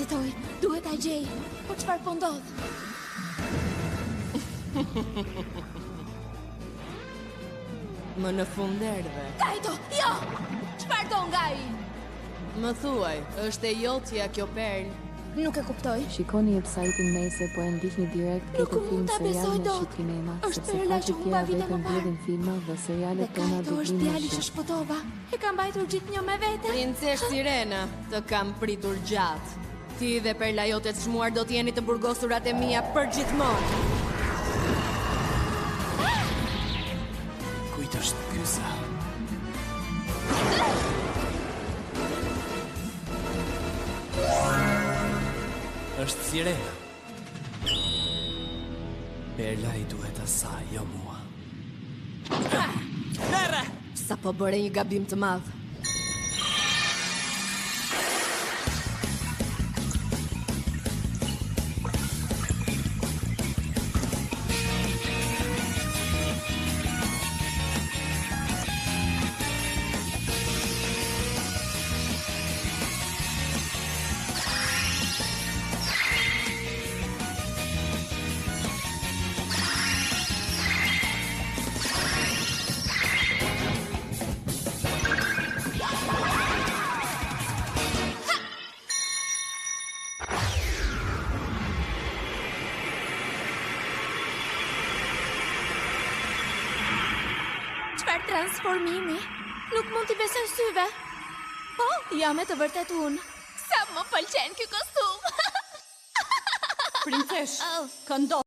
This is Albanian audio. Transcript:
fitoj, duhet ta gjej. Po çfarë po ndodh? Më në fund erdhe. Kajto, jo! Çfarë do nga ai? Më thuaj, është e jotja kjo perl? Nuk e kuptoj. Shikoni website-in Mese po e ndiqni direkt Nuk këtë mund film ta serial besoj në dot. Shqipinema, Është sepse perla ka që të humba tjera vite vetëm më parë. bjedhin filma dhe Dhe serialet tona Kajto është dublime djali që shqip. shpëtova. E kam mbajtur gjithnjë me vete. Princesh Sirena, të kam pritur gjatë. Ti dhe perla jote të çmuar do t'jeni të burgosurat e mia për gjithmonë. Kujt është ky sa? Është Sirena. Perla I duhet asaj, jo mua. Merre! Sa po bëre një gabim të madh. Çfarë transformimi? Nuk mund t'i besoj syve. Po, jam e të vërtet unë. Sa më pëlqen ky kostum. Princesh, Oh. këndo.